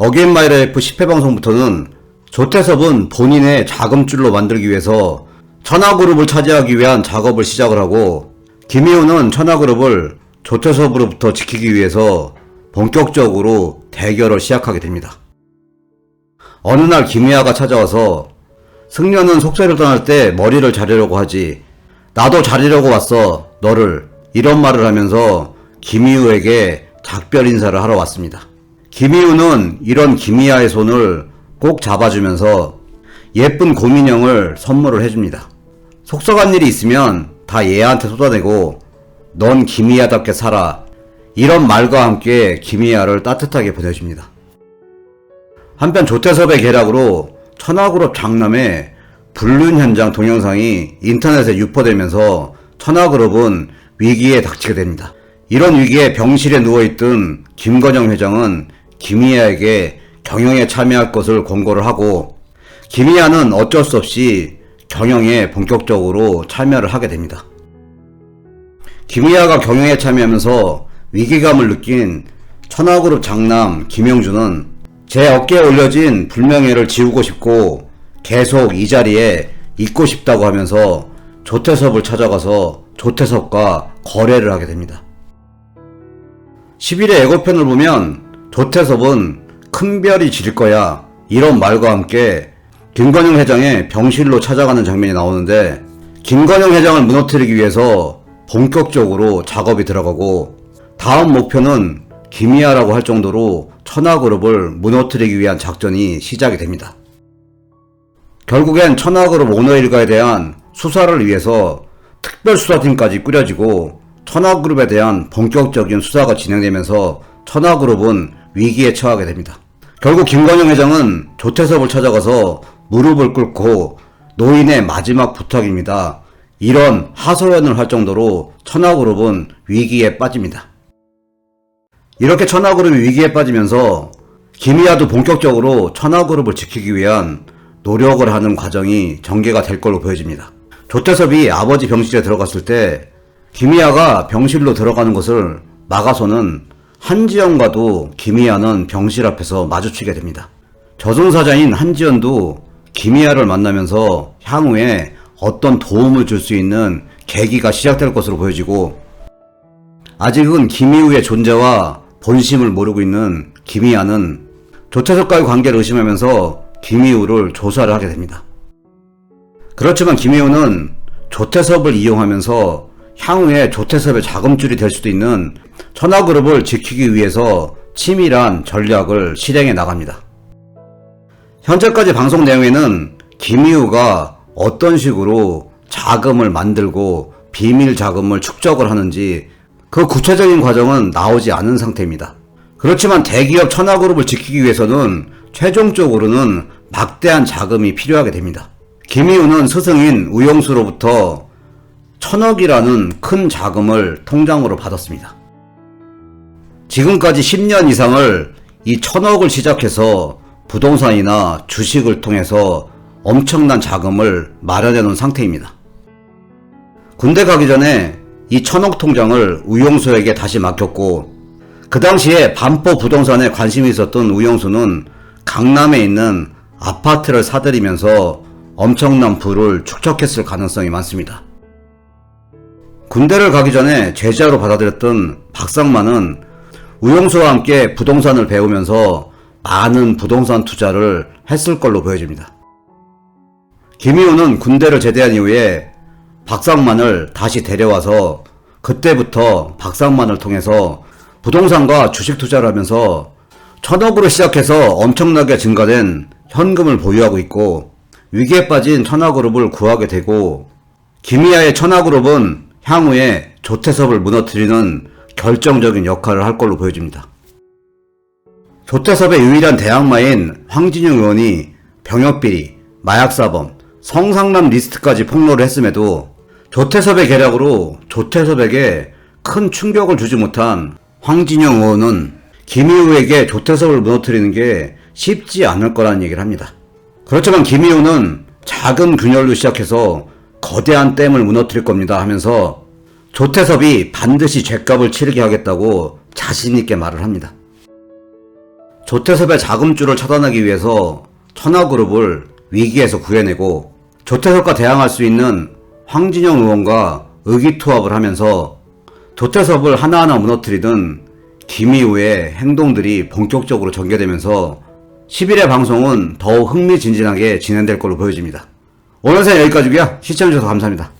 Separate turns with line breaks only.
어게인마이라이프 10회 방송부터는 조태섭은 본인의 자금줄로 만들기 위해서 천하그룹을 차지하기 위한 작업을 시작을 하고, 김희우는 천하그룹을 조태섭으로부터 지키기 위해서 본격적으로 대결을 시작하게 됩니다. 어느 날 김희아가 찾아와서 승려는 속세를 떠날 때 머리를 자르려고 하지, 나도 자르려고 왔어 너를, 이런 말을 하면서 김희우에게 작별 인사를 하러 왔습니다. 김희우는 이런 김희아의 손을 꼭 잡아주면서 예쁜 곰인형을 선물을 해줍니다. 속썩한 일이 있으면 다 얘한테 쏟아내고 넌 김희아답게 살아, 이런 말과 함께 김희아를 따뜻하게 보내줍니다. 한편 조태섭의 계략으로 천하그룹 장남의 불륜 현장 동영상이 인터넷에 유포되면서 천하그룹은 위기에 닥치게 됩니다. 이런 위기에 병실에 누워있던 김건영 회장은 김희아에게 경영에 참여할 것을 권고를 하고, 김희아는 어쩔 수 없이 경영에 본격적으로 참여를 하게 됩니다. 김희아가 경영에 참여하면서 위기감을 느낀 천하그룹 장남 김영준은 제 어깨에 올려진 불명예를 지우고 싶고 계속 이 자리에 있고 싶다고 하면서 조태섭을 찾아가서 조태섭과 거래를 하게 됩니다. 11회 예고편을 보면 조태섭은 큰 별이 질 거야, 이런 말과 함께 김건영 회장의 병실로 찾아가는 장면이 나오는데, 김건영 회장을 무너뜨리기 위해서 본격적으로 작업이 들어가고, 다음 목표는 김희아라고 할 정도로 천하그룹을 무너뜨리기 위한 작전이 시작이 됩니다. 결국엔 천하그룹 오너 일가에 대한 수사를 위해서 특별수사팀까지 꾸려지고, 천하그룹에 대한 본격적인 수사가 진행되면서 천하그룹은 위기에 처하게 됩니다. 결국 김건영 회장은 조태섭을 찾아가서 무릎을 꿇고 노인의 마지막 부탁입니다, 이런 하소연을 할 정도로 천하그룹은 위기에 빠집니다. 이렇게 천하그룹이 위기에 빠지면서 김희아도 본격적으로 천하그룹을 지키기 위한 노력을 하는 과정이 전개가 될 걸로 보여집니다. 조태섭이 아버지 병실에 들어갔을 때 김희아가 병실로 들어가는 것을 막아서는 한지연과도 김희아는 병실 앞에서 마주치게 됩니다. 저승사자인 한지연도 김희아를 만나면서 향후에 어떤 도움을 줄 수 있는 계기가 시작될 것으로 보여지고, 아직은 김희우의 존재와 본심을 모르고 있는 김희아는 조태섭과의 관계를 의심하면서 김희우를 조사를 하게 됩니다. 그렇지만 김희우는 조태섭을 이용하면서 향후에 조태섭의 자금줄이 될 수도 있는 천하그룹을 지키기 위해서 치밀한 전략을 실행해 나갑니다. 현재까지 방송 내용에는 김희우가 어떤 식으로 자금을 만들고 비밀 자금을 축적을 하는지 그 구체적인 과정은 나오지 않은 상태입니다. 그렇지만 대기업 천하그룹을 지키기 위해서는 최종적으로는 막대한 자금이 필요하게 됩니다. 김희우는 스승인 우영수로부터 1,000억이라는 큰 자금을 통장으로 받았습니다. 지금까지 10년 이상을 이 1,000억을 시작해서 부동산이나 주식을 통해서 엄청난 자금을 마련해 놓은 상태입니다. 군대 가기 전에 이 1,000억 통장을 우영수에게 다시 맡겼고, 그 당시에 반포 부동산에 관심이 있었던 우영수는 강남에 있는 아파트를 사들이면서 엄청난 부를 축적했을 가능성이 많습니다. 군대를 가기 전에 제자로 받아들였던 박상만은 우영수와 함께 부동산을 배우면서 많은 부동산 투자를 했을 걸로 보여집니다. 김희우는 군대를 제대한 이후에 박상만을 다시 데려와서 그때부터 박상만을 통해서 부동산과 주식 투자를 하면서 1,000억으로 시작해서 엄청나게 증가된 현금을 보유하고 있고, 위기에 빠진 천하그룹을 구하게 되고, 김희아의 천하그룹은 향후에 조태섭을 무너뜨리는 결정적인 역할을 할 걸로 보여집니다. 조태섭의 유일한 대항마인 황진영 의원이 병역비리, 마약사범, 성상남 리스트까지 폭로를 했음에도 조태섭의 계략으로 조태섭에게 큰 충격을 주지 못한 황진영 의원은 김희우에게 조태섭을 무너뜨리는 게 쉽지 않을 거라는 얘기를 합니다. 그렇지만 김희우는 작은 균열로 시작해서 거대한 댐을 무너뜨릴 겁니다 하면서 조태섭이 반드시 죗값을 치르게 하겠다고 자신있게 말을 합니다. 조태섭의 자금줄을 차단하기 위해서 천하그룹을 위기에서 구해내고 조태섭과 대항할 수 있는 황진영 의원과 의기투합을 하면서 조태섭을 하나하나 무너뜨리던 김이후의 행동들이 본격적으로 전개되면서 10일의 방송은 더욱 흥미진진하게 진행될 걸로 보여집니다. 오늘 영상 여기까지고요. 시청해주셔서 감사합니다.